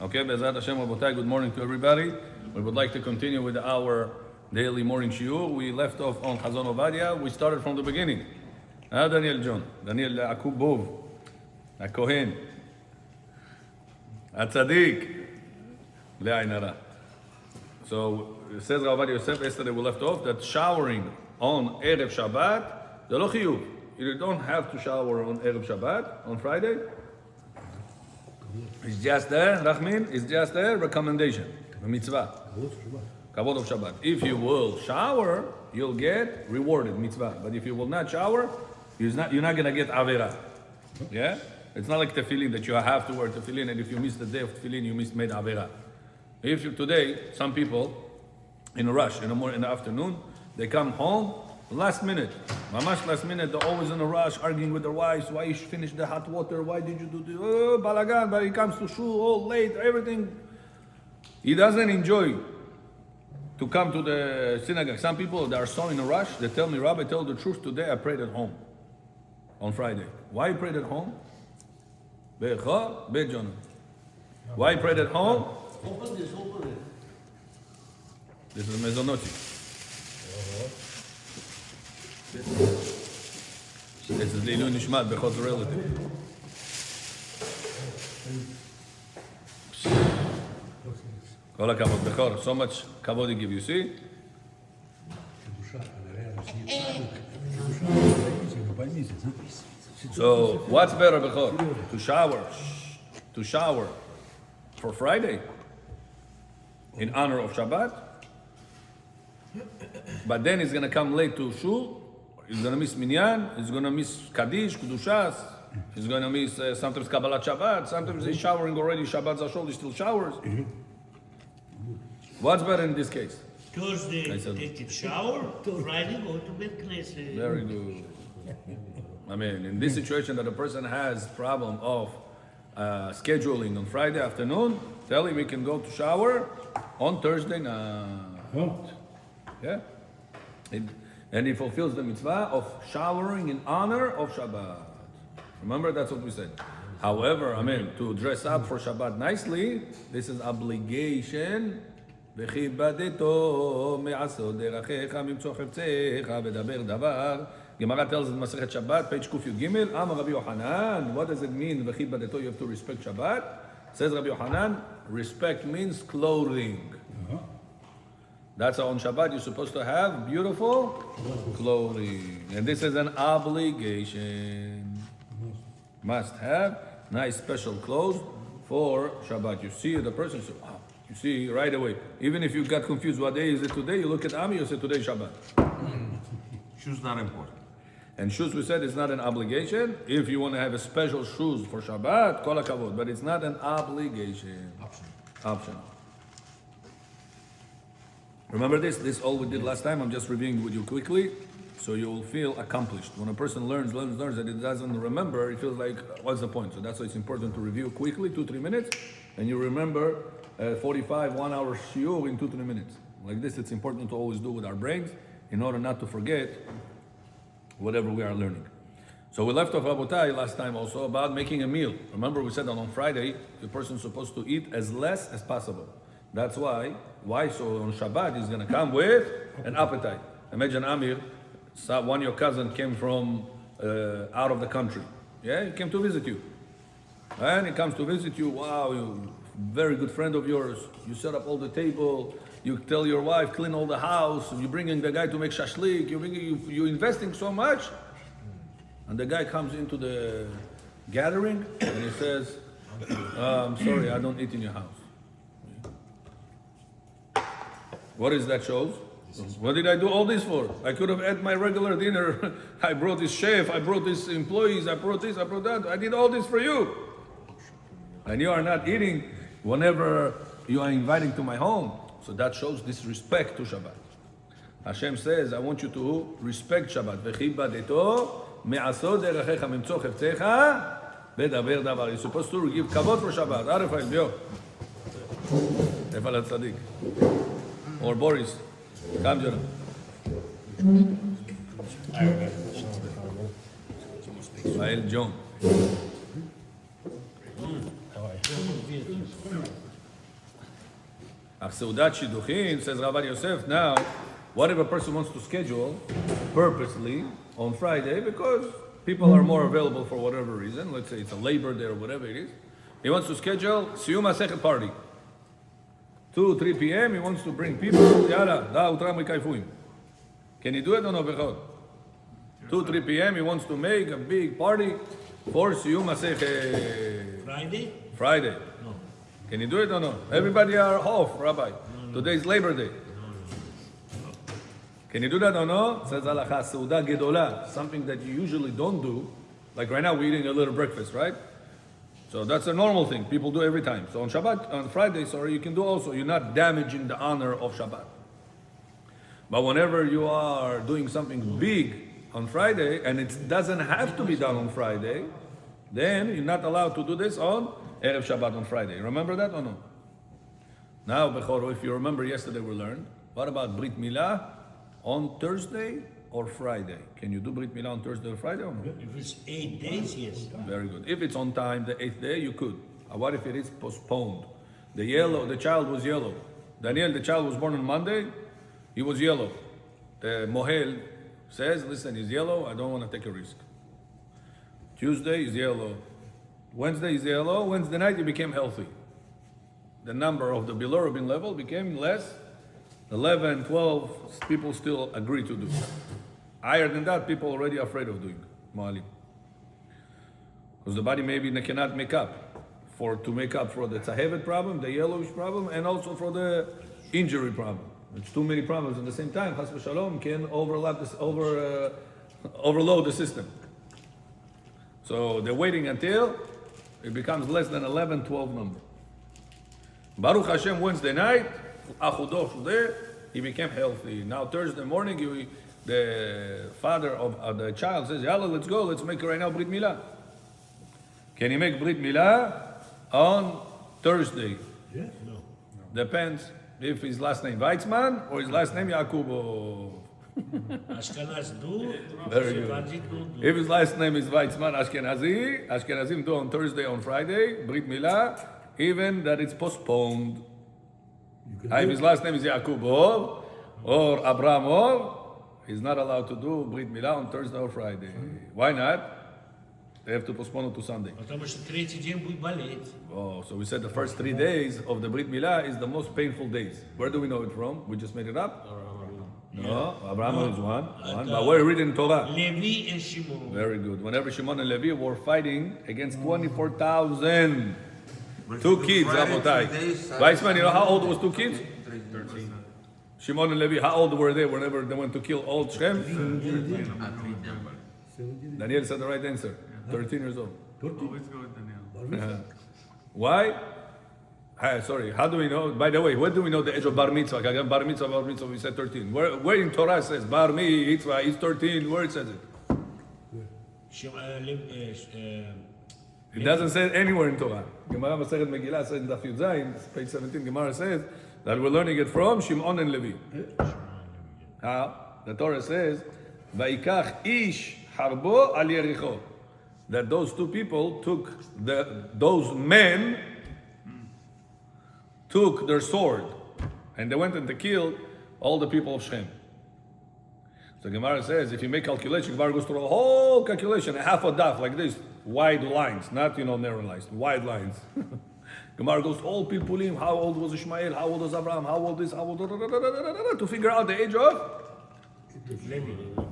Okay, Be'ezrat Hashem, Rabotai, good morning to everybody. We would like to continue with our daily morning shiur. We left off on Chazon Ovadia. We started from the beginning. Daniel John, Daniel Akub Bov, HaKohen, HaTzadik, Le'ayin Hara. So it says Rav Ovadia Yosef, yesterday we left off that showering on Erev Shabbat, זה לא חיוב. You don't have to shower on Erev Shabbat, on Friday. It's just there, Rachmin, it's just a recommendation, a mitzvah. Kavod of Shabbat. If you will shower, you'll get rewarded, mitzvah. But if you will not shower, you're not going to get avera. Yeah? It's not like tefillin that you have to wear tefillin, and if you miss the day of tefillin, you made avera. If you today, some people, in a rush, in the afternoon, they come home, last minute, mamash last minute, they're always in a rush, arguing with their wives, why you finished the hot water, why did you do this, oh, balagan, but he comes to shul all late, everything. He doesn't enjoy to come to the synagogue. Some people, they are so in a rush, they tell me, Rabbi, tell the truth, today I prayed at home, on Friday. Why you prayed at home? Why you prayed at home? Open this. This is Mezonoti. This is Leilu Nishmat Bechot's relative. Kol hakavod Bechor, so much kavod he give you, see? So what's better, Bechor? To shower for Friday in honor of Shabbat, but then he's going to come late to shul. He's going to miss minyan. He's going to miss kaddish, kedushas. He's going to miss sometimes Kabbalat Shabbat. Sometimes he's showering already. Shabbat Zashol, he still showers. What's better in this case? Thursday, take a shower. Friday, go to bed, Knesset. Very good. I mean, in this situation that a person has problem of scheduling on Friday afternoon, tell him he can go to shower on Thursday night. Yeah? And he fulfills the mitzvah of showering in honor of Shabbat. Remember, that's what we said. However, to dress up for Shabbat nicely, this is obligation. Gemara tells in Masechet Shabbat, page Kuf Amar Rabbi Yochanan. What does it mean? You have to respect Shabbat. Says Rabbi Yochanan, respect means clothing. That's how on Shabbat you're supposed to have beautiful clothing. And this is an obligation. Must have nice special clothes for Shabbat. You see the person, so, wow, you see right away. Even if you got confused, what day is it today? You look at Ami, you say today Shabbat. Shoes not important. And shoes, we said, is not an obligation. If you want to have a special shoes for Shabbat, kol hakavod, but it's not an obligation. Optional. Remember this? This is all we did last time. I'm just reviewing with you quickly, so you will feel accomplished. When a person learns, and it doesn't remember, it feels like, what's the point? So that's why it's important to review quickly, 2-3 minutes, and you remember 45 1-hour shiur in 2-3 minutes. Like this, it's important to always do with our brains in order not to forget whatever we are learning. So we left off Rabotai last time also about making a meal. Remember we said that on Friday, the person is supposed to eat as less as possible. That's why so on Shabbat he's going to come with an appetite. Imagine Amir, one of your cousin came from out of the country. Yeah, he came to visit you. And he comes to visit you, wow, you very good friend of yours. You set up all the table, you tell your wife, clean all the house, you bring in the guy to make shashlik, you're investing so much. And the guy comes into the gathering and he says, I'm sorry, I don't eat in your house. What is that shows? What did I do all this for? I could have had my regular dinner. I brought this chef, I brought these employees, I brought this, I brought that. I did all this for you. And you are not eating whenever you are inviting to my home. So that shows disrespect to Shabbat. Hashem says, I want you to respect Shabbat. You're supposed to give kavod for Shabbat. Arefai, bio. Efal HaTzadik. Or Boris. Come, Jonah. Ismael John. Seudat Shidduchim, says Rabbi Yosef, now, what if a person wants to schedule purposely on Friday because people are more available for whatever reason, let's say it's a Labor Day or whatever it is, he wants to schedule Siyum HaSechet party. 2, 3 p.m. he wants to bring people, yalla, da utram mikayfuim. Can he do it or no, Bechod? 2, 3 p.m. he wants to make a big party for Siyum HaSechet. Friday. No. Can you do it or no? Everybody are off, Rabbi. Today's Labor Day. Can you do that or no? Says Halacha, Seuda Gedola, something that you usually don't do. Like right now, we're eating a little breakfast, right? So that's a normal thing. People do every time. So on Shabbat, on Friday, sorry, you can do also. You're not damaging the honor of Shabbat. But whenever you are doing something big on Friday, and it doesn't have to be done on Friday, then you're not allowed to do this on Erev Shabbat on Friday. Remember that or no? Now, Bechoro, if you remember yesterday we learned, what about Brit Milah on Thursday or Friday? Can you do Brit Milah on Thursday or Friday or no? If it's 8 days, yes. Very good. If it's on time, the 8th day, you could. What if it is postponed? The child was yellow. Daniel, the child was born on Monday, he was yellow. The Mohel says, listen, he's yellow, I don't want to take a risk. Tuesday is yellow. Wednesday is yellow. Wednesday night he became healthy. The number of the bilirubin level became less. 11, 12 people still agree to do. Higher than that, people already afraid of doing Ma'alim. Because the body maybe cannot make up. To make up for the tzahevet problem, the yellowish problem, and also for the injury problem. It's too many problems at the same time. Chas v'shalom can overload the system. So they're waiting until it becomes less than 11, 12 number. Baruch Hashem, Wednesday night, he became healthy. Now Thursday morning, the father of the child says, Yalla, let's go, let's make right now Brit Milah. Can he make Brit Milah on Thursday? Yeah? No. Depends if his last name Weizmann or his last name Yakubo. Ashkenaz do, Very good. Sephardi don't do. If his last name is Weizmann Ashkenazim do on Thursday, on Friday, Brit Milah, even that it's postponed. If his last name is Yaakubov or Abramov, he's not allowed to do Brit Milah on Thursday or Friday. Why not? They have to postpone it to Sunday. Потому что третий день будет болеть. Oh, so we said the first 3 days of the Brit Milah is the most painful days. Where do we know it from? We just made it up? No, Abraham is one. But we're reading Torah. Levi and Shimon. Very good. Whenever Shimon and Levi were fighting against 24,000. 2 kids, Rabotai. Weissman, you know how old was 2 kids? 13. Shimon and Levi, how old were they whenever they went to kill all Shem? Daniel said the right answer. 13 years old. Always go with Daniel. Why? Sorry, how do we know? By the way, where do we know the age of Bar Mitzvah? Bar Mitzvah, we said 13. Where in Torah it says Bar Mitzvah is 13? Where it says it? It doesn't say it anywhere in Torah. Gemara Masechet Megillah says in Daf Yud Zayin, page 17, Gemara says that we're learning it from Shimon and Levi. How? The Torah says, Vayikach ish harbo al Yericho. That those 2 people took, those men took their sword and they went and they killed all the people of Shem. So Gemara says, if you make calculation, Gemara goes through a whole calculation, a half a daf like this, wide lines, not narrow lines, wide lines. Gemara goes all people in, how old was Ishmael, how old was Abraham, how old is, how old, to figure out the age of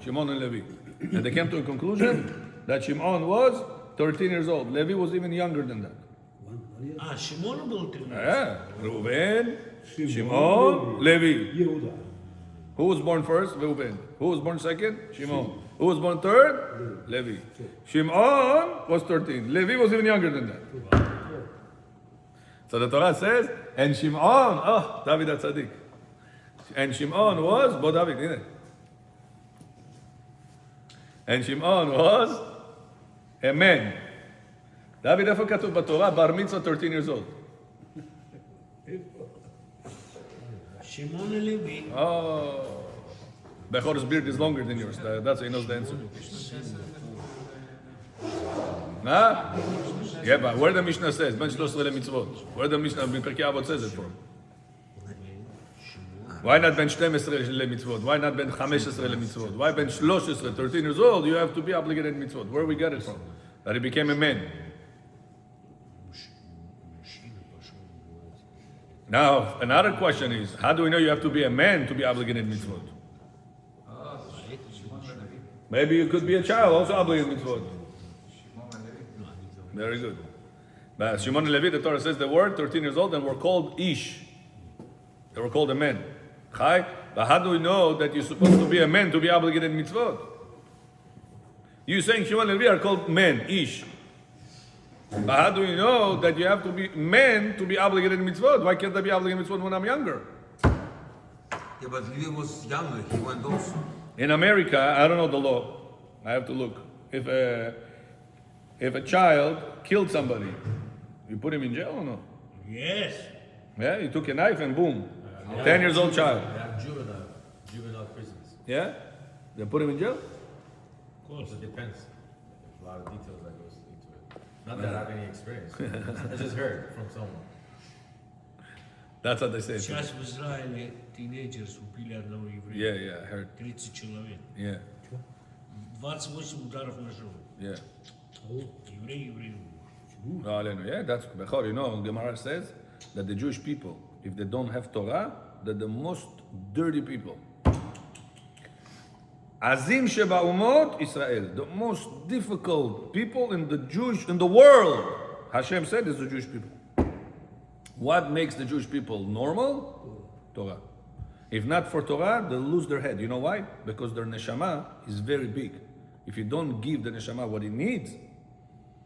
Shimon and Levi. And they came to a conclusion that Shimon was 13 years old. Levi was even younger than that. Shimon will do Reuben, Shimon, Levi. Who was born first? Reuben. Who was born second? Shimon. Who was born third? Levi. Shimon was 13. Levi was even younger than that. So the Torah says, and Shimon, David HaTzadik. And Shimon was, David, and Shimon was a man. David, איפה כתוב בתורה? בר מצווה 13 years old. Shimon and Levi. Oh. Bechor's beard is longer than yours. That's how he knows the answer. Huh? Yeah, but where the Mishnah says, Ben 13 lemitzvot. Where the Mishnah, in Pirkei Avot says it from? Why not ben 12 lemitzvot? Why not ben 15 lemitzvot? Why ben 13, 13 years old, you have to be obligated mitzvot? Where we get it from? That he became a man. Now, another question is, how do we know you have to be a man to be obligated mitzvot? Maybe you could be a child, also obligated mitzvot. Very good. But Shimon and Levi, the Torah says the word, 13 years old, and were called Ish. They were called a man. Chai? But how do we know that you're supposed to be a man to be obligated mitzvot? You saying Shimon and Levi are called men, Ish. But how do we know that you have to be men to be obligated mitzvot? Why can't I be obligated mitzvot when I'm younger? Yeah, but Levi was younger. He went also. In America, I don't know the law. I have to look. If a child killed somebody, you put him in jail or no? Yes. Yeah, he took a knife and boom. 10 years old child. They have juvenile prisons. Yeah? They put him in jail? Of course. It depends. There's a lot of details that goes into it. Not that I have any experience. I just heard from someone. That's what they say. Сейчас в Израиле teenagers убили одного еврея. Yeah, I heard. 30 человек. Yeah, 28 ударов ножом. yeah. Еврей. Yeah, that's Bechor. You know, Gemara says that the Jewish people, if they don't have Torah, they're the most dirty people. Azim Sheba Umot Israel, the most difficult people in the world. Hashem said is the Jewish people. What makes the Jewish people normal? Torah. If not for Torah, they'll lose their head. You know why? Because their neshama is very big. If you don't give the neshama what it needs,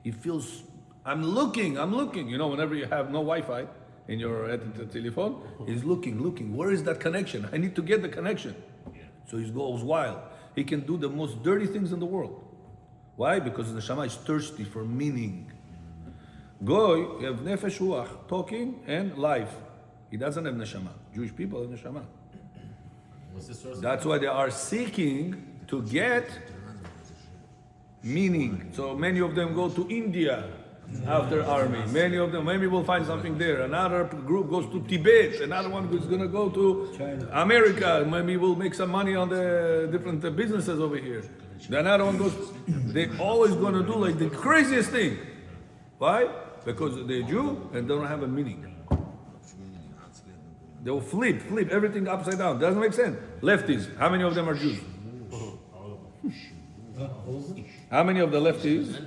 he feels, I'm looking. You know, whenever you have no Wi-Fi in your telephone, he's looking. Where is that connection? I need to get the connection. So he goes wild. He can do the most dirty things in the world. Why? Because the neshama is thirsty for meaning. Goy, you have nefesh ruach, talking and life. He doesn't have neshama. Jewish people have neshama. What's the source? That's why they are seeking to get meaning. So many of them go to India after army. Many of them, maybe we'll find something there. Another group goes to Tibet. Another one is going to go to America. Maybe we'll make some money on the different businesses over here. Another one goes, they're always going to do like the craziest thing. Why? Because they're Jew and they don't have a meaning. They'll flip everything upside down. Doesn't make sense. Lefties, how many of them are Jews? How many of the lefties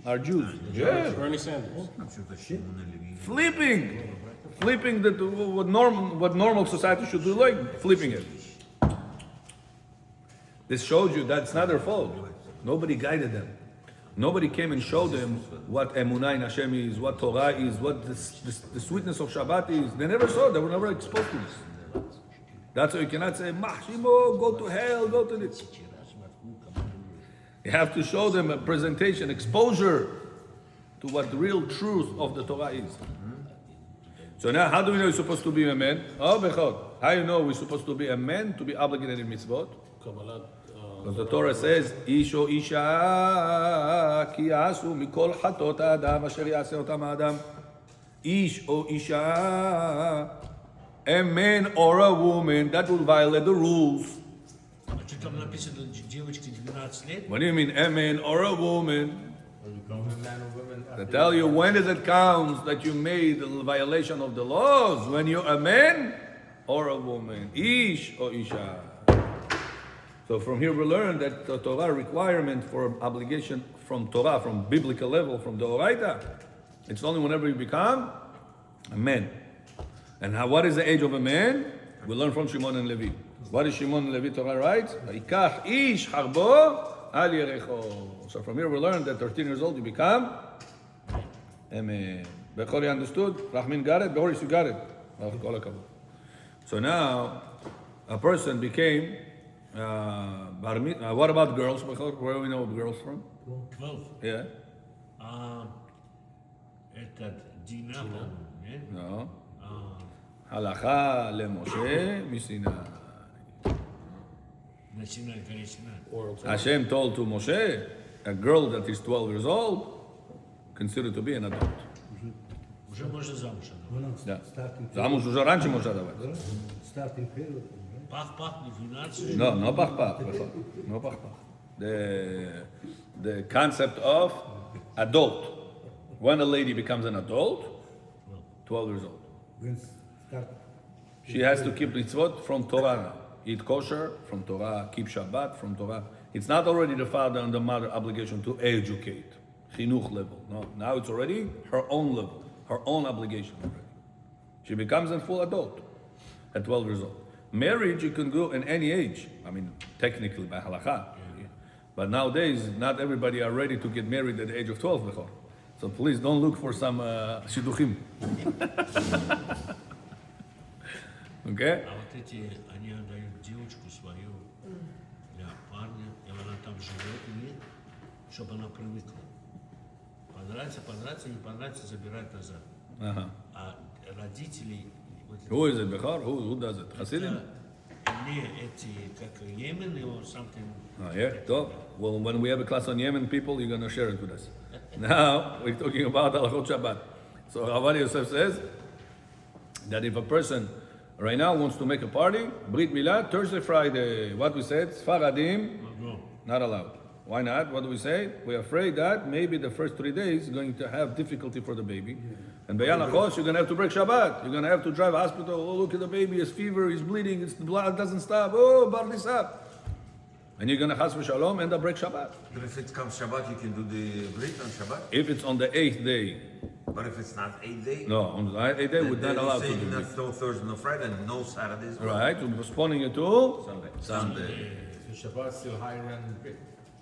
are Jews? Yeah. Bernie Sanders. Flipping what normal society should do, like flipping it. This shows you that's not their fault. Nobody guided them. Nobody came and showed them what Emunah in Hashem is, what Torah is, what the sweetness of Shabbat is. They never saw it. They were never exposed to this. That's why you cannot say, Shimo, go to hell, go to this. You have to show them a presentation, exposure to what the real truth of the Torah is. So now, how do we know we're supposed to be a man? Oh, Bechot. How do you know we're supposed to be a man to be obligated in mitzvot? Because the Torah says, Isho Isha ki asu mikol chatot adam asher yaseh otam adam. Ish or Isha, a man or a woman that will violate the rules. А что там написано, девочке 12 лет? What do you mean, a man or a woman? Become a man or woman They after tell you, when does it count that you made a violation of the laws? When you're a man or a woman? Ish or Isha. So from here we learn that the Torah requirement for obligation from Torah, from biblical level, from the Oraita, it's only whenever you become a man. And what is the age of a man? We learn from Shimon and Levi. What is Shimon and Levi Torah writes? Vayikach ish harbo al yerecho. So from here we learn that 13 years old you become a man. Bechori understood? Rahmin got it? Boris, you got it? So now a person became what about girls? Where do we know girls from? 12. Yeah. Этот Дина, нет? No. Halacha leMoshe misina. Начинай, начинай. Hashem told to Moshe, a girl that is 12 years old, considered to be an adult. Уже можно замуж отдавать. Да. Starting Замуж уже раньше можно давать. starting period. Right? Пах-пах, не 12. No, no pach-pach. No pach-pach. The concept of adult. When a lady becomes an adult, 12 years old. When start. She has to keep mitzvot from Torah now. Eat kosher from Torah, keep Shabbat from Torah. It's not already the father and the mother obligation to educate. Chinuch level. No, now it's already her own level, her own obligation already. She becomes a full adult at 12 years old. Marriage, you can go in any age. I mean, technically by halakha. But nowadays, not everybody are ready to get married at the age of 12. Bechor. So please don't look for some shidduchim. Okay? А вот эти, они отдают девочку свою для парня, и она там живет у них, чтобы она привыкла. Понравится, не понравится, забирать назад. Uh-huh. А родители... Вот Who is it, Bechor? Who does it? Hasidim? не эти, как Йемен, or something. Oh, yeah? So, well, when we have a class on Yemen people, you're going to share it with us. Now, we're talking about Halachot Shabbat. So, Rav Yosef says that if a person right now wants to make a party, Brit Milah, Thursday, Friday, what we said, Sfaradim, No. not allowed. Why not? What do we say? We're afraid that maybe the first 3 days is going to have difficulty for the baby. And Be'yan HaChos, you're going to have to break Shabbat. You're going to have to drive to hospital. Oh, look at the baby, his fever, he's bleeding, his blood doesn't stop. Oh, bar this up. And you're going to chas v'shalom end up break Shabbat. But if it comes Shabbat, you can do the Brit on Shabbat. If it's on the 8th day, But if it's not 8 day, no, on the 8th day, we're not allowed to do not it. no Thursday, no Friday, and no Saturdays. Right, we're postponing it to Sunday. Sunday. So Shabbat is still higher than Brit.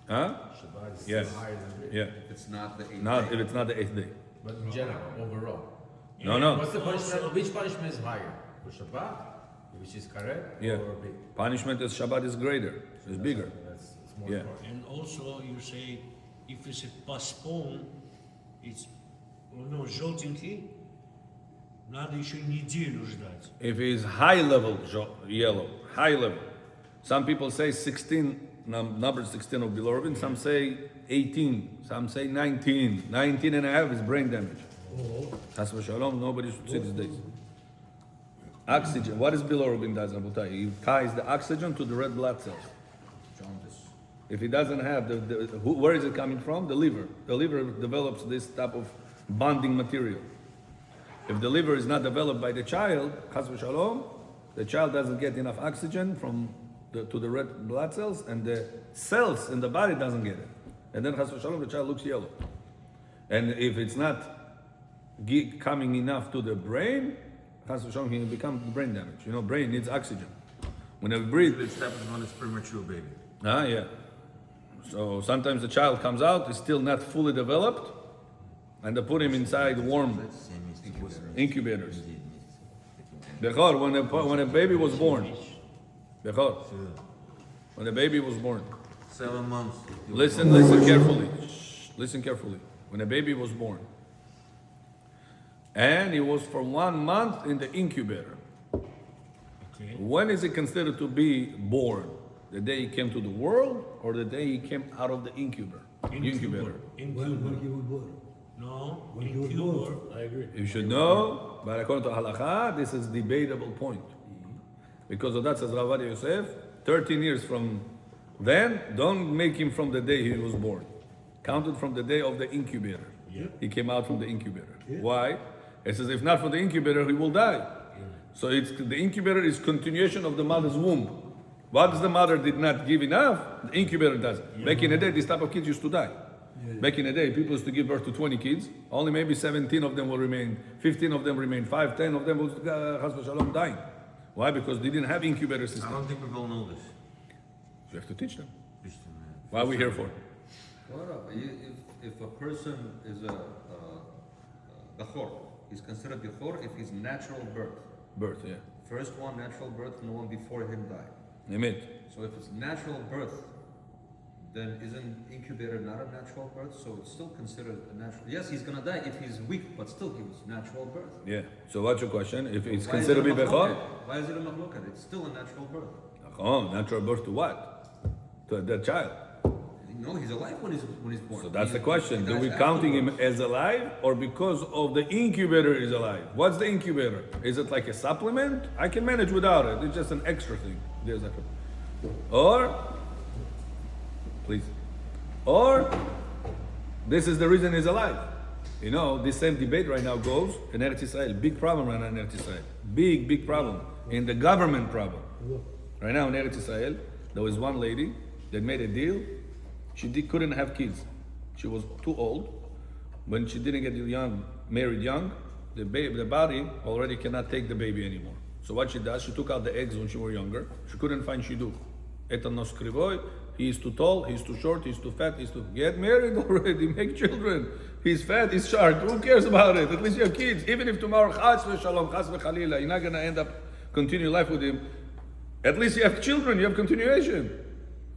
Huh? Shabbat is Yes. still higher than Brit. Yeah. If it's not the 8th Not day. if it's not the 8th day. But in general, overall. No, no. What's the punishment? Which punishment is higher? For Shabbat, which is correct, Yeah. or Brit? Punishment is Shabbat is greater. It's bigger. It's more Yeah. important. And also you say, if it's a postpone, it's, ну, желтенький, надо еще неделю ждать. If it's high level yellow, high level. Some people say 16, number 16 of bilirubin. Some say 18. Some say 19. 19 and a half is brain damage. Chas v'shalom, nobody should see these days. Oxygen. What is bilirubin does, Rabotai? It ties the oxygen to the red blood cells. If it doesn't have where is it coming from? The liver. The liver develops this type of bonding material. If the liver is not developed by the child, chas v'shalom, the child doesn't get enough oxygen to the red blood cells, and the cells in the body doesn't get it. And then chas v'shalom, the child looks yellow. And if it's not coming enough to the brain, chas v'shalom, he becomes brain damage. You know, brain needs oxygen. When we breathe, It happens when it's premature baby. yeah. So sometimes the child comes out, is still not fully developed, and they put him inside warm incubators. Bechor, when a baby was born, Bechor, when a baby was born, 7 months. listen carefully. Shh, listen carefully. When a baby was born, and he was for 1 month in the incubator. Okay. When is it considered to be born? The day he came to the world, or the day he came out of the incubator? Incubator. When he was born. No, When he was incubator. born. I agree. You should know, but according to halakha, this is debatable point. Because of that, says Rav Yosef, 13 years from then, don't make him from the day he was born. Count it from the day of the incubator. Yeah. He came out from the incubator. Why? It says, if not for the incubator, he will die. So the incubator is continuation of the mother's womb. What the mother did not give enough, the incubator does. Back in the day, this type of kids used to die. Back in the day, people used to give birth to 20 kids. Only maybe 17 of them will remain, 15 of them remain, 5, 10 of them will, chas v'shalom, dying. Why? Because they didn't have incubator I system. don't think people know this. You have to teach them. Teach them, yeah. Why are we here for? Well, if a person is a bechor, he's considered bechor if he's natural birth. Birth, yeah. First one, natural birth, no one before him died. Amen. So if it's natural birth, then isn't incubator not a natural birth? So it's still considered a natural. Yes, he's gonna die if he's weak, but still he was natural birth. Yeah. So what's your question? If it's Why is considered to it be a bechor? machloket? Why is it a machloket? It's still a natural birth. Oh, natural birth to what? To the child. No, he's alive when he's born. So that's the He question. Do dies we counting him afterwards. as alive or because of the incubator is alive? What's the incubator? Is it like a supplement? I can manage without it. It's just an extra thing. There's a, or, please, or this is the reason he's alive. You know, this same debate right now goes in Eretz Israel. Big problem right now in Eretz Israel. Big problem. In the government problem. Right now in Eretz Israel, there was one lady that made a deal. She couldn't have kids. She was too old. When she didn't get married young, the body already cannot take the baby anymore. So what she does, she took out the eggs when she was younger. She couldn't find shidduch. Etanos krivoy. He is too tall, he's too short, he's too fat, he's too... Get married already, make children. He's fat, he's short, who cares about it? At least you have kids. Even if tomorrow, chas v'shalom, chas v'chalila, you're not going to end up continue life with him. At least you have children, you have continuation.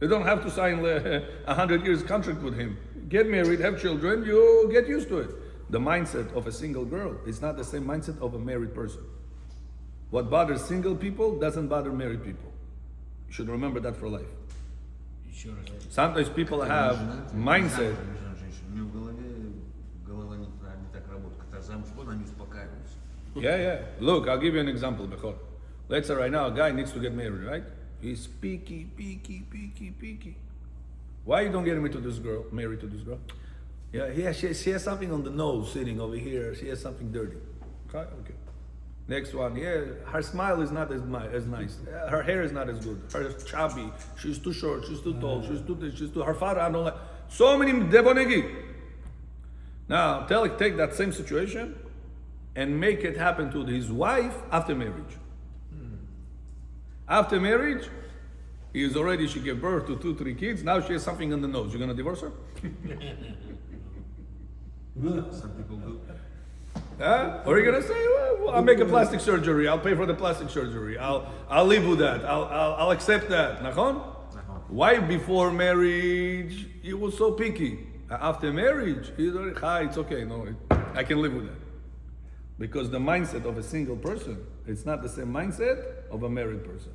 You don't have to sign a 100 years contract with him. Get married, have children, you get used to it. The mindset of a single girl is not the same mindset of a married person. What bothers single people doesn't bother married people. You should remember that for life. Еще раз. Sometimes people have mindset. У нее в голове голова не так работает. Когда замуж вон, они успокаиваются. Yeah. Look, I'll give you an example, Bechor. Let's say right now a guy needs to get married, right? He's picky. Why you don't get married to this girl? Yeah, she has something on the nose sitting over here. She has something dirty. Okay. Next one, yeah, her smile is not as nice. Her hair is not as good. Her chubby. She's too short. She's too tall. She's too. Her father, I don't like. So many devonegi. Now, take that same situation and make it happen to his wife after marriage. After marriage, she gave birth to 2-3 kids. Now she has something on the nose. You're gonna divorce her? Some people do. Huh? Or are you gonna say, well, I'll make a plastic surgery. I'll pay for the plastic surgery. I'll live with that. I'll accept that. Nachon? Why before marriage he was so picky? After marriage, he's already, it's okay. No, I can live with that. Because the mindset of a single person, it's not the same mindset of a married person.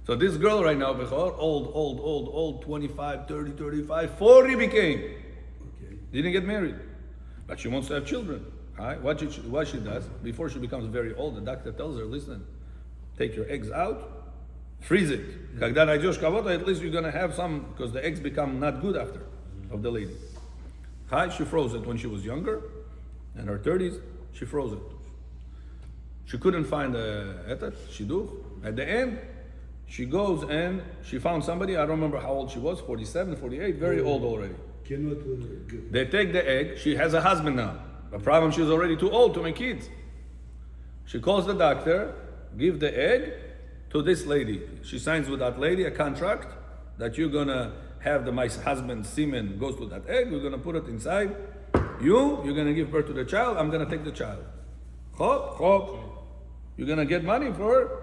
So this girl right now, Bechor, old, 25, 30, 35, 40 became. Okay. Didn't get married. But she wants to have children. Right? What she does, before she becomes very old, the doctor tells her, listen, take your eggs out, freeze it. Когда найдешь кого-то, at least you're going to have some, because the eggs become not good after, of the lady. She froze it when she was younger, in her 30s, she froze it. She couldn't find a shidduch. At the end, she goes and she found somebody, I don't remember how old she was, 47, 48, very old already. Cannot get. They take the egg, she has a husband now. The problem, she's already too old to make kids. She calls the doctor, give the egg to this lady. She signs with that lady a contract that you're gonna have my husband's semen goes to that egg, we're gonna put it inside. You're gonna give birth to the child, I'm gonna take the child. Hop. You're gonna get money for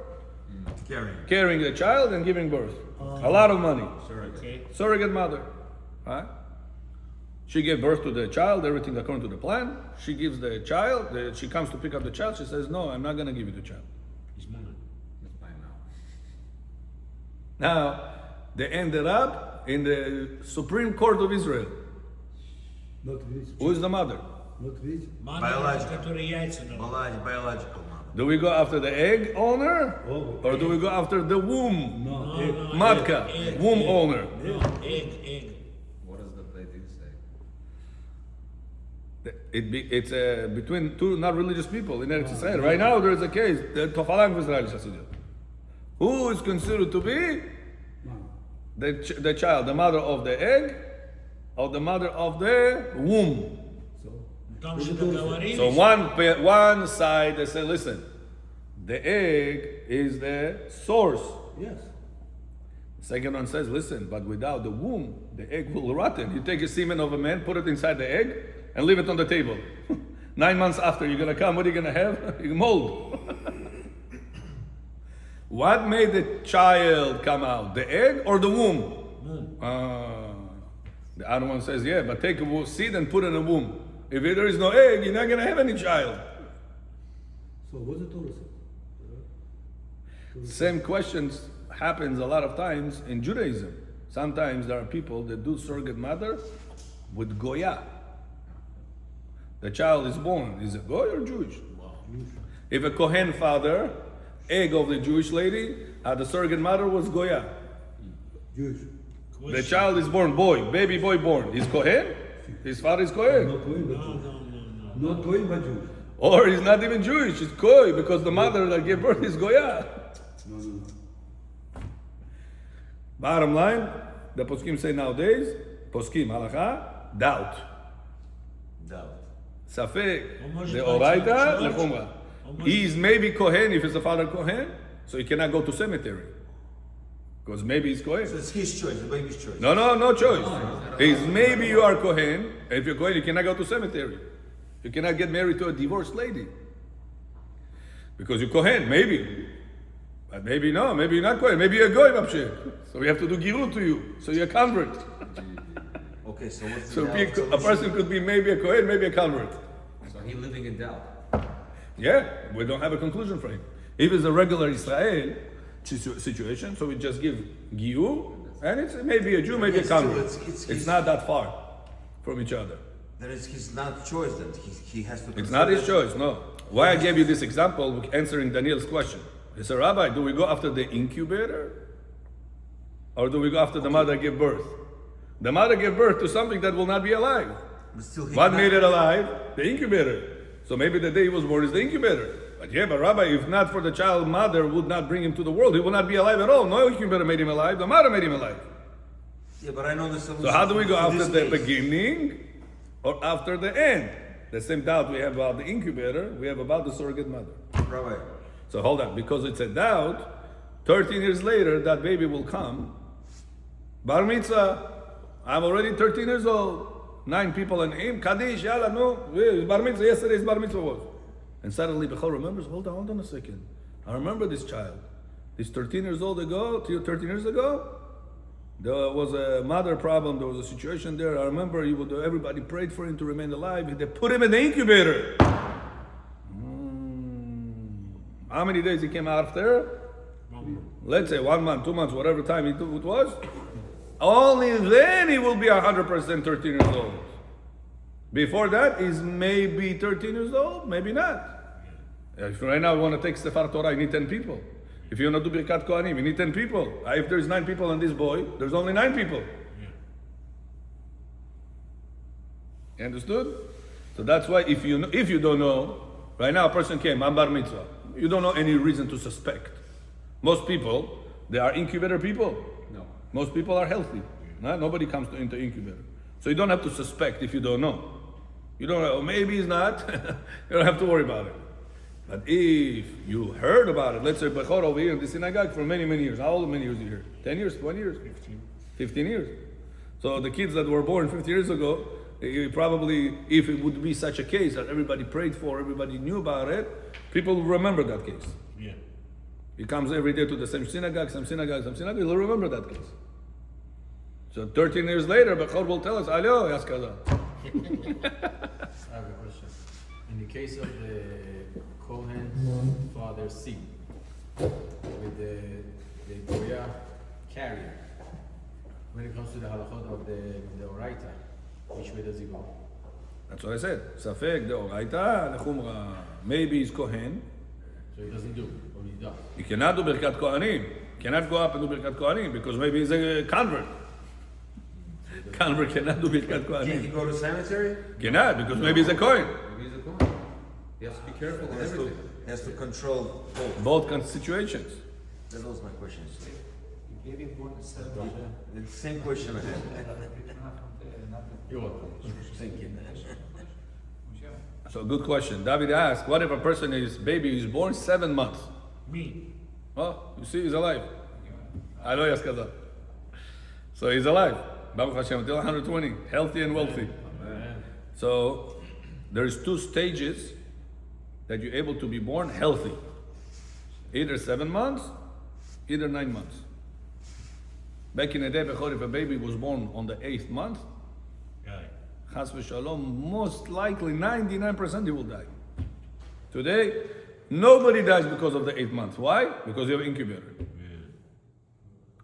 carrying the child and giving birth. A lot of money. Okay. Surrogate mother. Right? She gave birth to the child, everything according to the plan. She gives the child, she comes to pick up the child, she says, no, I'm not going to give you the child. His mother. That's fine now. Now, they ended up in the Supreme Court of Israel. Not rich. Who is the mother? Not rich. Мама, Biological. которая яйца дала. Biological mother. Do we go after the egg owner? Oh, Or do we go after the womb? No. No, no, Matka, egg, womb egg. owner. No, egg. What does the Plato say? It's between two not religious people in Eretz Israel. Right now there is a case, the Tofalang Israel Chassidim. Who is considered to be the child, the mother of the egg, or the mother of the womb? Там же договорились. So one side they say, listen, the egg is the source. Yes. The second one says, listen, but without the womb, the egg will rotten. You take a semen of a man, put it inside the egg, and leave it on the table. 9 months after, you're gonna come, what are you gonna have? Mold. What made the child come out? The egg or the womb? The other one says, yeah, but take a seed and put it in a womb. If there is no egg, you're not gonna have any child. So what's the Torah say? Same questions happens a lot of times in Judaism. sometimes there are people that do surrogate mother with Goya. The child is born, is it Goy or Jewish? If a Kohen father, egg of the Jewish lady, the surrogate mother was Goya. Jewish. The child is born, boy, baby boy born. He's Kohen? His father is Kohen. Not going, but No, Jewish. no, no, no. Not going, but Jewish. Or he's not even Jewish, he's Koy, because the mother that gave birth is Goya. No. Bottom line, the poskim say nowadays, poskim, halacha, doubt. Safek, Almost the like oraita, church. lechumra. Almost- He is maybe Kohen if he's a father Kohen, so he cannot go to cemetery. Because maybe he's Kohen. So it's his choice, the baby's choice. No choice. He's maybe you are Kohen, and if you're Kohen, you cannot go to cemetery. You cannot get married to a divorced lady. Because you're Kohen, maybe. But maybe no, maybe you're not Kohen, maybe you're a Goy, Moshe. So we have to do Girut to you, so you're a convert. Okay, so what's So the be a person could be maybe a Kohen, maybe a convert. So he living in doubt. Yeah, we don't have a conclusion for him. If it's a regular Israel situation, so we just give Giyu, and it's maybe a Jew, maybe a Yes, still, convert. it's- It's not that far from each other. Then it's his not choice then. He has to. It's not his choice, no. Why I gave you this example, answering Daniel's question. He said, Rabbi, do we go after the incubator? Or do we go after the mother gave birth? The mother gave birth to something that will not be alive. But still, he What cannot- made it alive? The incubator. So maybe the day he was born is the incubator. But Rabbi, if not for the child, mother would not bring him to the world. He will not be alive at all. No incubator made him alive. The mother made him alive. Yeah, but I know the solution. So how do we go to after this the case. beginning or after the end? The same doubt we have about the incubator, we have about the surrogate mother. Rabbi, So hold on, because it's a doubt, 13 years later, that baby will come. Bar mitzvah, I'm already 13 years old. 9 people in him, Kaddish, yalla, no, bar mitzvah, yesterday's bar mitzvah was. And suddenly Bechor remembers, hold on a second. I remember this child. This 13 years ago, 13 years ago, there was a mother problem, there was a situation there. I remember everybody prayed for him to remain alive. They put him in the incubator. How many days he came out after? Let's say 1 month, 2 months, whatever time it was. Only then he will be 100% 13 years old. Before that, he's maybe 13 years old, maybe not. If right now you want to take Sefer Torah, you need 10 people. If you want to do Birkat Kohanim, you need 10 people. If there's 9 people on this boy, there's only 9 people. You understood? So that's why if you don't know, right now a person came, I'm bar mitzvah. You don't know any reason to suspect. Most people, they are incubator people. No. Most people are healthy. No? Nobody comes into incubator. So you don't have to suspect if you don't know. You don't know, maybe he's not. You don't have to worry about it. But if you heard about it, let's say Bechor over here in the synagogue for many, many years. How old many years are you here? 10 years, 20 years? 15 years. So the kids that were born 50 years ago, probably, if it would be such a case that everybody prayed for, everybody knew about it, people will remember that case. Yeah. He comes every day to the same synagogue, he'll remember that case. So 13 years later, Bechor will tell us, Alio, Yaskada. I have a question. In the case of the Kohen father's seed, with the Goya carrier, when it comes to the halachot of the Oraita, which way does he go? That's what I said. Safek, the Oraita, the Chumra. Maybe he's Kohen. So he doesn't do, or he does. He cannot do Birkat Kohanim. Cannot go up and do Birkat Kohanim because maybe he's a convert. Convert cannot do Birkat Can he Kohanim. go to cemetery? Cannot because maybe he's a Kohen. Maybe he's a Kohen. He has to be careful He with has to, everything. he has to control both. Both situations. That was my question. The same question I had. You're welcome. So good question. David asked, what if a person baby is born 7 months? Me. Well, you see, he's alive. Alo Yaskada. So he's alive. Baruch Hashem, until 120, healthy and wealthy. So there's 2 stages that you're able to be born healthy. Either 7 months, either 9 months. Back in the day, if a baby was born on the 8th month, Right. Chas v'shalom, most likely 99% he will die. Today, nobody dies because of the 8th month. Why? Because you have incubator.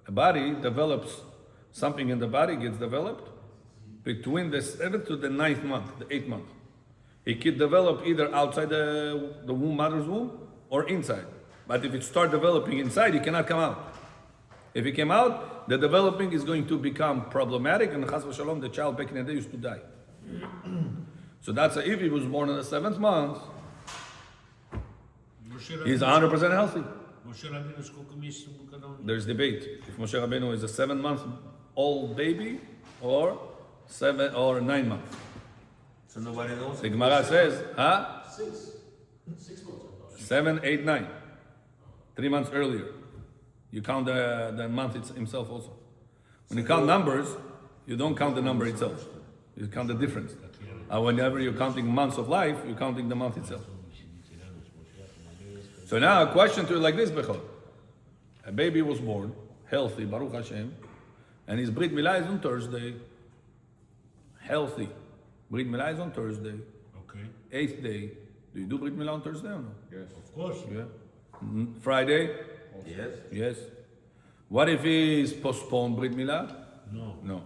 A body develops something in the body gets developed between the 7th to the 9th month, the 8th month. It could develop either outside the womb, mother's womb, or inside. But if it starts developing inside, it cannot come out. If it came out, the developing is going to become problematic, and chas v'shalom, the child back in the day used to die. So that's if he was born in the 7th month, he's 100% healthy. Moshe Rabbeinu, сколько месяцев был, когда он... There's debate if Moshe Rabbeinu is a 7-month-old baby or 7 or 9 months. So nobody knows. The Gemara says, huh? 6 months. 7, 8, 9. 3 months earlier. You count the month himself also. When you count numbers, you don't count the number itself. You count the difference. Whenever you're counting months of life, you're counting the month itself. So now a question to you like this, Bechol. A baby was born, healthy, Baruch Hashem, and his Brit Milah is on Thursday. Healthy. Brit Milah is on Thursday. Okay. 8th day. Do you do Brit Milah on Thursday or no? Yes. Of course. Yeah. Friday? Yes. Yes. What if he's postponed Brit Milah? No. No.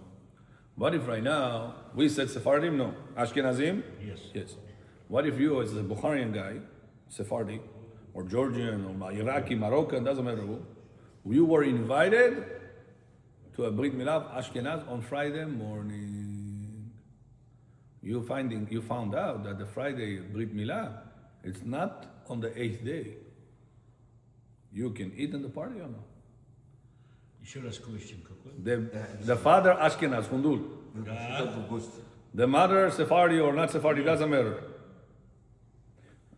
What if right now, we said Sephardim? No. Ashkenazim? Yes. Yes. What if you, as a Bukharian guy, Sephardi, or Georgian, or Iraqi, Moroccan, doesn't matter who, you were invited to a Brit Milah of Ashkenaz on Friday morning. You found out that the Friday Brit Milah, it's not on the 8th day. You can eat in the party or no? Еще раз question какой? The father Ashkenaz, Hundul. The mother Sephardi or not Sephardi, doesn't matter.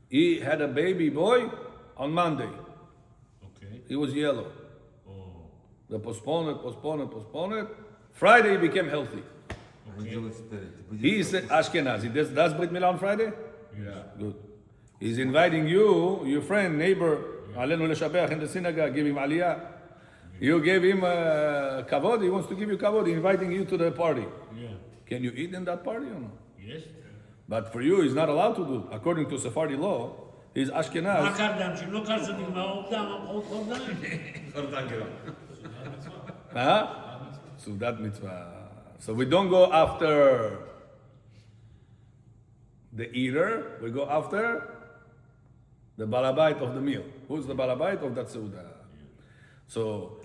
He had a baby boy on Monday. Okay. He was yellow. Oh. They postponed it. Friday he became healthy. He is Ashkenaz. He does Brit Milah on Friday? Yeah. Good. He's inviting you, your friend, neighbor, Alenu Leshabeach in the synagogue, give him aliyah. You gave him kavod, he wants to give you kavod, inviting you to the party. Yeah. Can you eat in that party or no? Yes. But for you, he's not allowed to do. According to Sephardi law, he's מה Ashkenaz. קרדם? שלא קרצה נגמר עוד חורדיים. Huh? So that mitzvah. So we don't go after the eater, we go after the balabait of the meal. Who's the balabait of that seudah? So,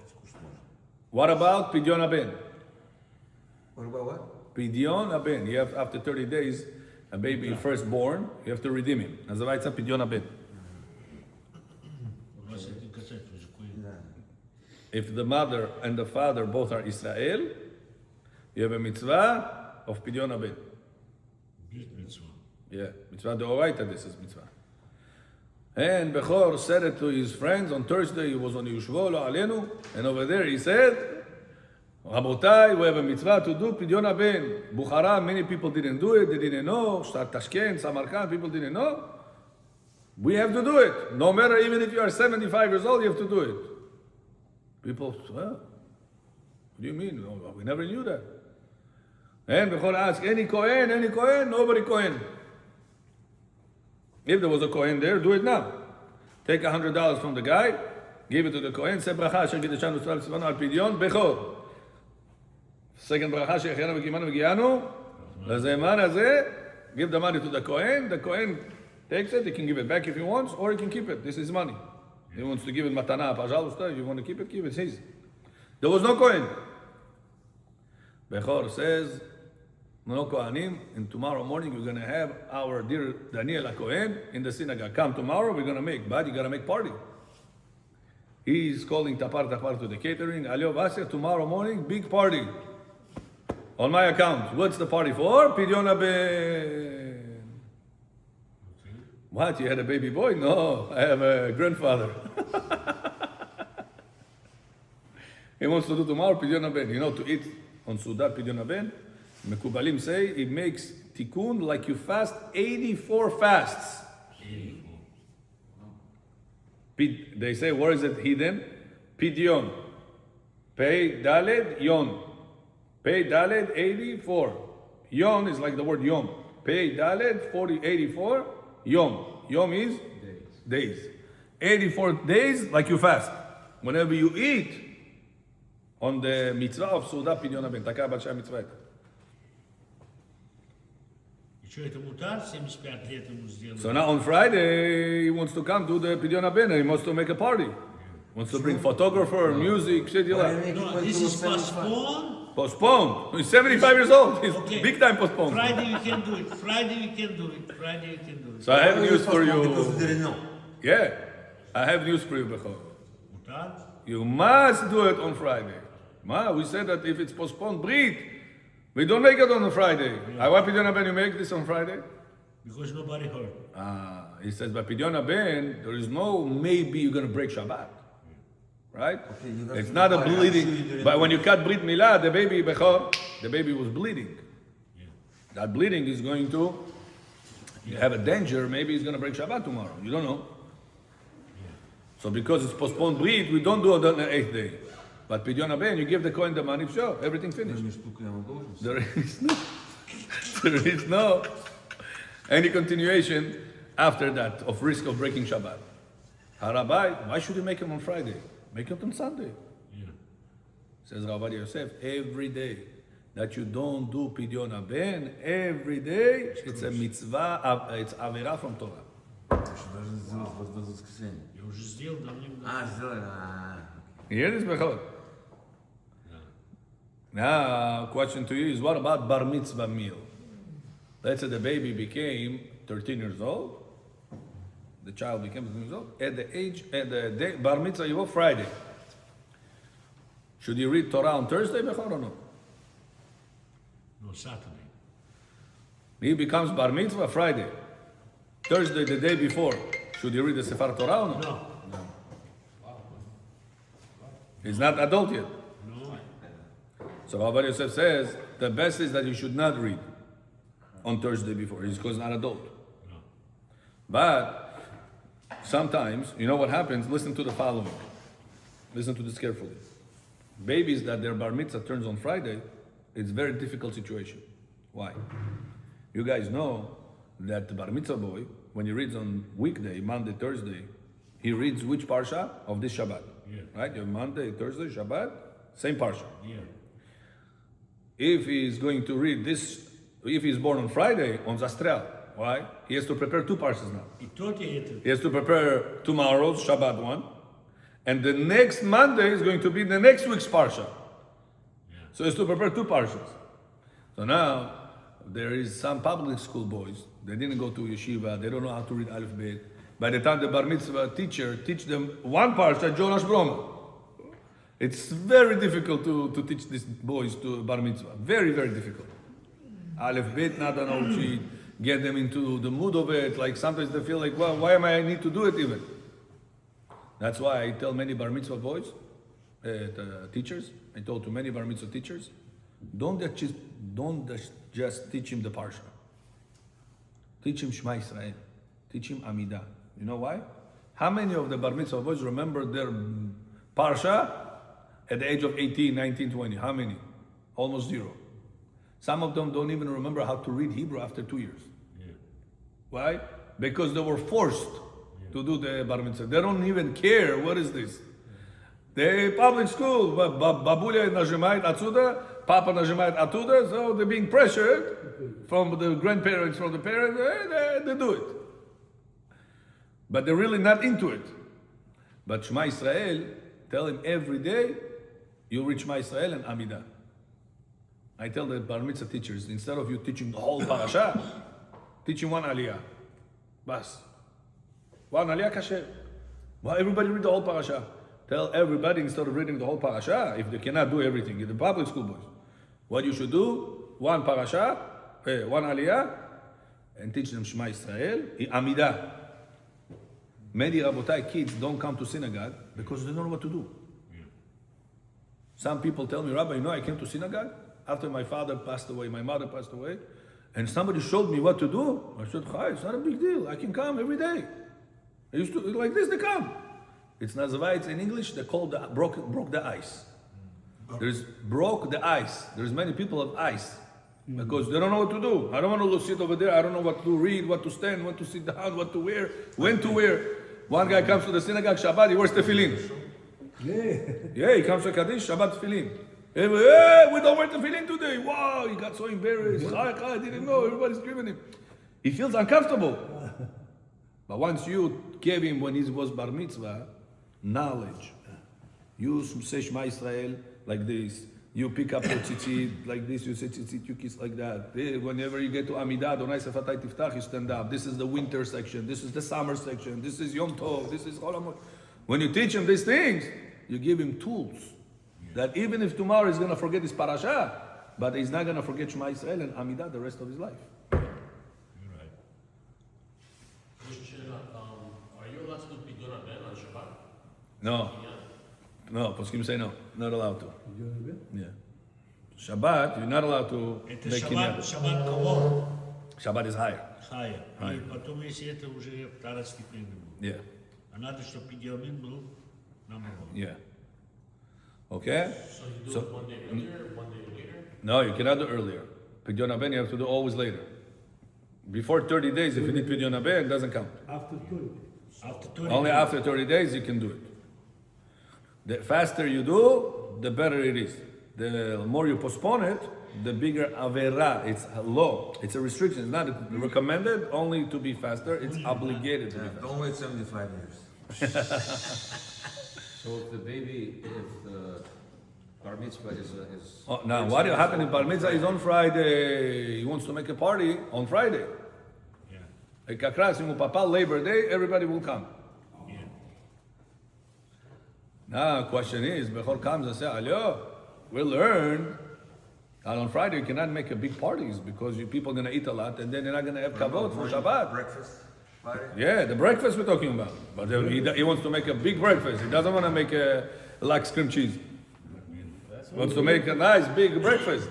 what about Pidyon Aben? What about what? Pidyon Aben. You have, after 30 days, a baby firstborn, you have to redeem him. Называется Pidyon Aben. У нас это касается уже кое. If the mother and the father both are Israel, you have a mitzvah of Pidyon Aben. Бит митцва. Yeah, mitzvah deoraita, this is mitzvah. And Bechor said it to his friends on Thursday, he was on Yushvo, lo alenu, and over there he said, Rabotai, we have a mitzvah to do Pidyon Aben. Bukhara, many people didn't do it, they didn't know. Tashkent, Samarkand, people didn't know. We have to do it. No matter, even if you are 75 years old, you have to do it. People, well, what do you mean? No, we never knew that. And Bechor asked, any Kohen? Nobody Kohen. If there was a Kohen there, do it now. Take $100 from the guy, give it to the Kohen, say bracha, asher kiddushanu tzvah tzvanu al pidyon, Bechor. Second bracha, she'echenu v'kimanu v'giyanu, l'zeman hazeh, give the money to the Kohen takes it, he can give it back if he wants, or he can keep it. This is money. He wants to give it matana, pajalusta, you want to keep it, it's his. There was no Kohen. Bechor says, no Kohanim, and tomorrow morning we're going to have our dear Daniel Kohen in the synagogue. Come tomorrow, we're going to make, but you got to make party. He's calling Tapar to the catering. Alio Vasya, tomorrow morning, big party. On my account. What's the party for? Pidyon Aben. What, you had a baby boy? No, I have a grandfather. He wants to do tomorrow Pidyon Aben. You know, to eat on Sudat Pidyon Aben, Mekubalim say it makes tikkun like you fast 84 fasts. They say, where is it hidden? Pidyon. Pei Daled Yon. Pei Daled 84. Yon is like the word Yom. Pei Daled 84. Yom. Yom is days. 84 days like you fast. Whenever you eat, on the mitzvah of Suda Pidyon HaBen. Такая большая митцва это. И что, это мутар 75 лет ему сделать? So now on Friday, he wants to come to the Pidyon HaBen and he wants to make a party. Wants to bring photographer, music, shit you like. No, this is postponed. Postponed. He's 75 years old. He's Okay. big time postponed. Friday we can do it. Friday we can do it. Friday we can do it. So I have news for Because you. we didn't know. Yeah, I have news for you, Bechor. Мутар? You must do it on Friday. We said that if it's postponed, Brit, we don't make it on a Friday. I want Pidyon HaBen, you make this on Friday? Because nobody heard. He says, by Pidyon HaBen, there is no maybe you're going to break Shabbat. Right? you have It's to not a buy. I'm sure bleeding. you didn't But when you cut Brit Milah, the baby, Bechor, the baby was bleeding. That bleeding is going to have a danger. Maybe he's going to break Shabbat tomorrow. You don't know. So because it's postponed Brit, we don't do it on the 8th day. But Pidyon HaBen, you give the coin the money, sure, everything finished. There is no, there is no any continuation after that of risk of breaking Shabbat. Harabai, why should you make him on Friday? Make it on Sunday. Says Rabbi Yosef, every day that you don't do Pidyon HaBen, every day it's a mitzvah, it's avera from Torah. Даже сделать в воскресенье. Я уже сделал давным-давно. Сделали. You hear this, Bechor? Now, question to you is, what about bar mitzvah meal? Let's say the baby became 13 years old. The child became 13 years old. At the day, bar mitzvah, you go Friday. Should you read Torah on Thursday, Bechor, or no? No, Saturday. He becomes bar mitzvah Friday. Thursday, the day before. Should you read the Sefer Torah or no? No. He's not adult yet. No. So Rabbi Yosef says the best is that you should not read on Thursday before. He's because not adult. No. But sometimes, you know what happens? Listen to the following. Listen to this carefully. Babies that their bar mitzvah turns on Friday, it's a very difficult situation. Why? You guys know that the bar mitzvah boy, when he reads on weekday, Monday, Thursday, he reads which parsha of this Shabbat. Yeah. Right? You have Monday, Thursday, Shabbat, same parsha. Yeah. If he's going to read this, if he's born on Friday, on Zastrel, why? He has to prepare two parshas now. И тот и этот. He has to prepare tomorrow's Shabbat one, and the next Monday is going to be the next week's parsha. So he has to prepare two parshas. So now, there is some public school boys, they didn't go to yeshiva, they don't know how to read Aleph Bet. By the time the bar mitzvah teacher teach them one parsha, Jonash Broma. It's very difficult to teach these boys to bar mitzvah. Very, very difficult. Aleph Bet, not an old sheet, get them into the mood of it. Like sometimes they feel like, well, why am I need to do it even? That's why I tell many bar mitzvah boys, teachers, I told to many bar mitzvah teachers, don't just teach him the parsha. Teach him Shema Yisrael. Teach him Amidah. You know why? How many of the bar mitzvah boys remember their parsha at the age of 18, 19, 20? How many? Almost zero. Some of them don't even remember how to read Hebrew after 2 years. Yeah. Why? Because they were forced to do the bar mitzvah. They don't even care. What is this? The public school, babuля нажимает отсюда, papa нажимает оттуда, so they're being pressured from the grandparents, from the parents, they do it. But they're really not into it. But Shema Yisrael, tell him every day, you read Shema Yisrael and Amidah. I tell the bar mitzvah teachers, instead of you teaching the whole parasha, teach him one aliyah. Bas. One aliyah kasher. Why everybody read the whole parasha? Tell everybody instead of reading the whole parasha, if they cannot do everything, in the public school boys, what you should do, one parasha, one aliyah, and teach them Shema Yisrael, Amidah. Many Rabotai kids don't come to synagogue because they don't know what to do. Some people tell me, Rabbi, you know, I came to synagogue after my father passed away, my mother passed away, and somebody showed me what to do. I said, hi, it's not a big deal. I can come every day. I used to, like this, they come. It's Nazavite in English, they call broke the ice. There's broke the ice. There's many people of ice because they don't know what to do. I don't want to sit over there. I don't know what to read, what to stand, what to sit down, what to wear, when to wear. One guy comes to the synagogue Shabbat, he wears tefillin. Yeah. He comes to Kaddish, Shabbat tefillin. Hey, we don't wear tefillin today. Wow, he got so embarrassed. I didn't know. Everybody's screaming him. He feels uncomfortable. But once you gave him, when he was bar mitzvah, knowledge. You say Shema Israel like this. You pick up your tzitzit like this. You say tzitzit, you kiss like that. Whenever you get to Amidah, Donai Sefatai Tiftach, you stand up. This is the winter section. This is the summer section. This is Yom Tov. This is Chol HaMoed. When you teach him these things, you give him tools. That even if tomorrow he's going to forget his parasha, but he's not going to forget Shema Israel and Amidah the rest of his life. You're right. Question, are you allowed to do Pidyon Ben on Shabbat? No. Yeah. No, poskim say no. Not allowed to. You know that? Yeah. Shabbat, you're not allowed to Это make Шаббат, kinyan. Шаббат кого? Shabbat is higher. Хая. Хая. И потом, если это уже вторая степень. Yeah. А надо, чтобы идеалин был number one. Yeah. Okay? So you do So- it one day earlier, one day later? No, you cannot do earlier. Pidyon Haben you have to do always later. Before 30 days, if you need Pidyon Haben, it doesn't count. After 20. After 20 Only days. after 30 days you can do it. The faster you do, the better it is. The more you postpone it, the bigger avera. It's a law. It's a restriction. It's not recommended only to be faster. It's obligated to be faster. Don't wait 75 years. So if the baby, if the bar mitzvah is Oh, now, what happened in Bar Mitzvah is on Friday. He wants to make a party on Friday. Yeah. Like Kakras, Papa, Labor Day, everybody will come. Yeah. Now, question is, Bechor comes and says, Alyo, we learned that on Friday you cannot make a big parties because people are going to eat a lot and then they're not going to have kavod for Shabbat. Breakfast party. Yeah, the breakfast we're talking about. But he wants to make a big breakfast. He doesn't want to make a like cream cheese. He wants to make a nice big breakfast.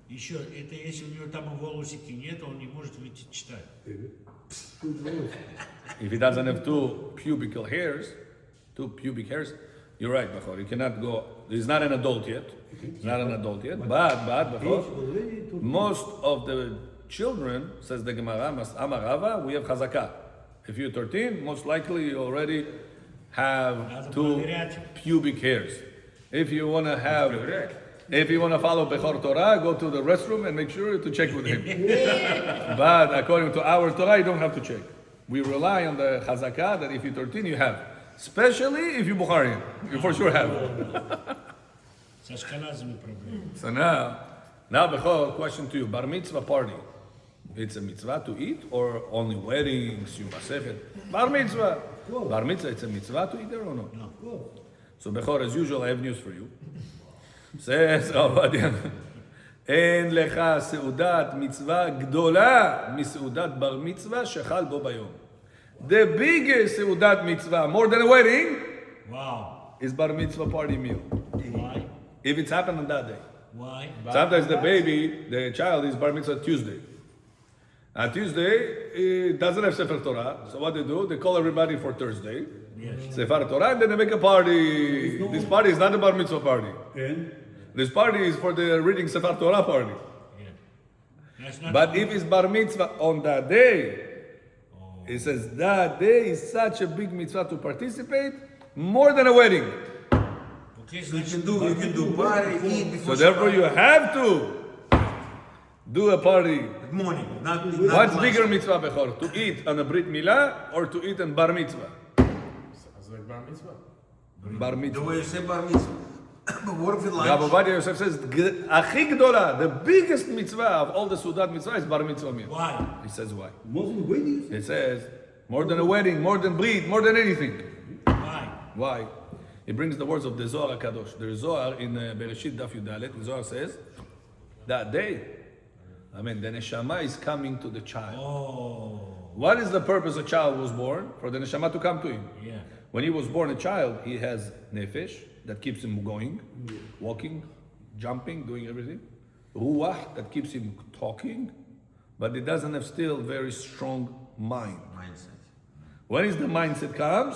Еще, это если у него там волосики нет, он не может выйти читать. If he doesn't have two pubic hairs, you're right, Bachor. He cannot go. He's not an adult yet. He's not an adult yet. But Bachor, Already 20. most of the children, says the Gemara, Amarava, we have chazakah. If you're 13, most likely you already have two pubic hairs. If you want to follow Bechor Torah, go to the restroom and make sure to check with him. But according to our Torah, you don't have to check. We rely on the chazakah that if you're 13, you have. Especially if you're Bukharian. You for sure have. Со ашкеназами проблемы. So now Bechor, question to you. Bar mitzvah party. It's a mitzvah to eat or only weddings, Yom HaSefet? Bar mitzvah. Bar mitzvah, it's a mitzvah to eat there or no? No. So Bechor, as usual, I have news for you. Says Ovadia, אין לך סעודת מצווה גדולה מסעודת בר מצווה שחל בו ביום. The biggest סעודת מצווה, more than a wedding, Wow. is bar mitzvah party meal. Why? If it's happened on that day. Why? Sometimes the child is bar mitzvah Tuesday. On Tuesday, it doesn't have Sefer Torah. So what they do, they call everybody for Thursday. Yes. Sefer Torah, and then they make a party. This party is not a bar mitzvah party. And This party is for the reading Sefer Torah party. Yeah. That's not But if it's bar mitzvah on that day, it says that day is such a big mitzvah to participate, more than a wedding. okay, So you значит, can do party, eat before So therefore Shabbat. you have to do a party. Morning, not What's lunch. bigger mitzvah, Bechor? To eat on a Brit Milah or to eat on bar mitzvah? Sounds like bar mitzvah. Bar The mitzvah. way you say bar mitzvah. But what if it lunch? Rabbi Ovadia Yosef says, Achi Gdola, the biggest mitzvah of all the Sudat mitzvah is bar mitzvah meal. why? He says why? most of the weddings, It says, more than a wedding, more than Brit, more than anything. Why? Why? He brings the words of the Zohar HaKadosh. The Zohar in Bereshit Daf Yudalet, the Zohar says, that day, the neshama is coming to the child. Oh, What is the purpose a child was born? For the neshama to come to him. yeah. When he was born a child, he has nefesh that keeps him going, walking, jumping, doing everything. Ruach that keeps him talking, but he doesn't have still very strong mind. Mindset. When is the mindset comes?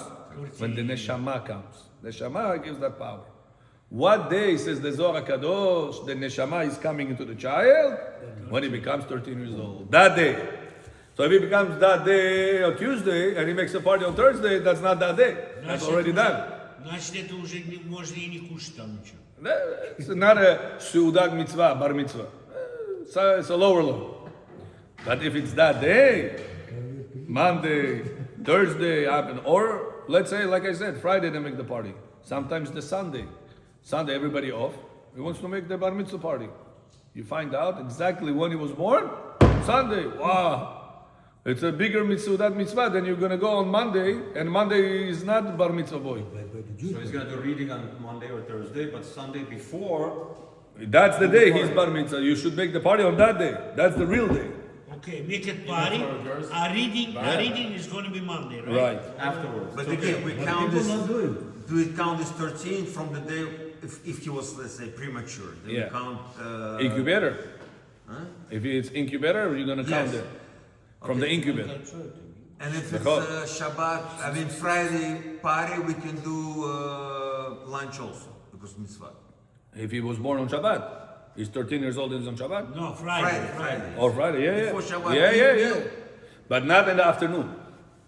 When the neshama comes. Neshama gives that power. What day, says the Zohar HaKadosh, the neshama is coming into the child? When he becomes 13 years old. That day. So if he becomes that day on Tuesday and he makes a party on Thursday, that's not that day. That's already done. Значит, это уже можно и не кушать там ничего. It's not a seudat mitzvah, bar mitzvah. It's a lower law. But if it's that day, Monday, Thursday happen, or let's say, like I said, Friday they make the party. Sometimes the Sunday. Sunday everybody off. He wants to make the bar mitzvah party. You find out exactly when he was born. Sunday. Wow. It's a bigger mitzvah than you're going to go on Monday, and Monday is not bar mitzvah boy. So he's gonna do reading on Monday or Thursday, but Sunday before. That's the day he's bar mitzvah. You should make the party on that day. That's the real day. Okay, make it party. A reading is going to be Monday, right? Right. Afterwards. But So again, we But count people this. not do it. Do we count this 13 from the day if he was, let's say, premature? Then Yeah. we count. Incubator. Huh? If it's incubator, you're going to count Yes. it from the incubator. That's right. And if it's Because- Shabbat, I mean Friday party, we can do lunch also because mitzvah. If he was born on Shabbat, he's 13 years old and he's on Shabbat. No, Friday. Friday. Or Friday, yeah, yeah. Before Shabbat, Yeah. meal. But not in the afternoon.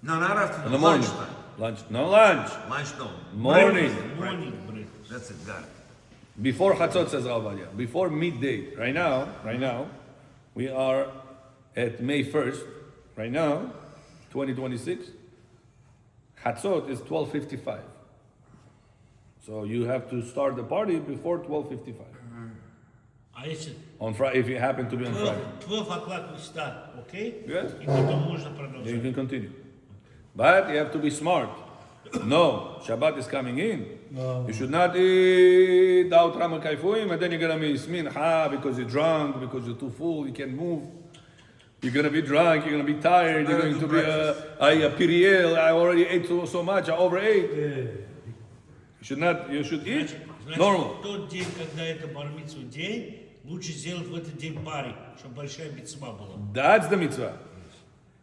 No, not afternoon. In the morning. Lunchtime. Lunch. No lunch. Lunch, no. Morning. Morning breakfast. That's it. Got it. Before Chatzot, says Rav Ovadia. Before midday. Right now, we are at May 1st. Right now, 2026. Chatzot is 12:55. So you have to start the party before 12:55. А если On Friday, if you happen to be on Friday. 12 o'clock we start, okay? Yes. И потом можно Then you продолжать. can continue. But you have to be smart. No, Shabbat is coming in. You should not eat out Rama Kaifuim and then you're going to miss mincha because you're drunk, because you're too full, you can't move. You're going to be drunk, you're going to be tired, you're going to be a piriel, I already ate so much, I overate. You should eat Значит, normal. тот день, когда это бар-мицву день, лучше сделать в этот день пари, чтобы большая мицва была. That's the mitzvah.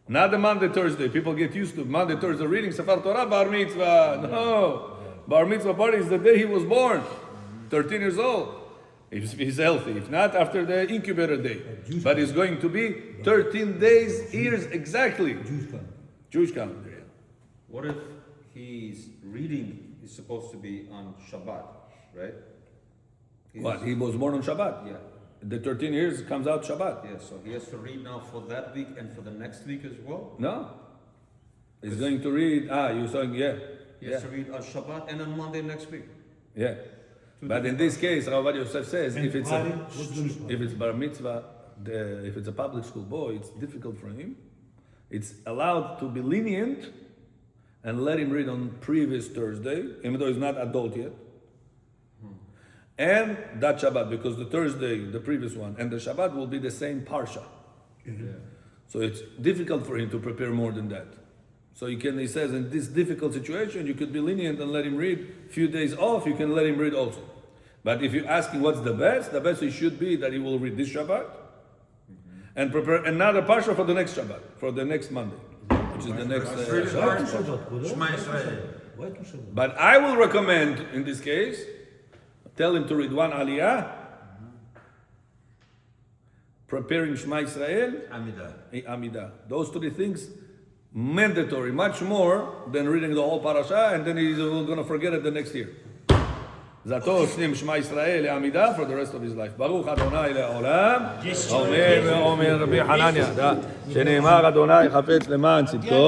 Not the Monday, Thursday. People get used to Monday, Thursday reading Sefer Torah, Bar Mitzvah. No. Bar Mitzvah party is the day he was born. 13 years old. If he's healthy. If not, after the incubator day. But it's going to be 13 days, years exactly. Jewish calendar. Yeah. what if his reading is supposed to be on Shabbat, right? What? He was born on Shabbat. Yeah. The 13 years comes out Shabbat. Yeah, so he has to read now for that week and for the next week as well? No. He's going to read. You're saying, yeah. He has to read on Shabbat and on Monday next week. Yeah. But in this case, Rav Ovadia Yosef says, And if it's party, what's the mitzvah? if it's bar mitzvah, if it's a public school boy, it's difficult for him. It's allowed to be lenient and let him read on previous Thursday, even though he's not adult yet. And that Shabbat, because the Thursday, the previous one, and the Shabbat will be the same parsha. So it's difficult for him to prepare more than that. So he says, in this difficult situation, you could be lenient and let him read. Few days off, you can let him read also. But if you're asking what's the best it should be that he will read this Shabbat and prepare another parsha for the next Shabbat, for the next Monday, which is the next Really Shabbat. hard. Shabbat, kiddo. Shema Israel. Why to Shabbat? But I will recommend, in this case, tell him to read one Aliyah, preparing Shema Israel, Amidah. Amidah. Those three things, mandatory, much more than reading the whole parasha, and then he's going to forget it the next year. Zato osnim Shema Israel Amidah for the rest of his life. Baruch Adonai le'olam. Omer Rabbi Hanania. שנאמר אדוני חפץ למען צדקו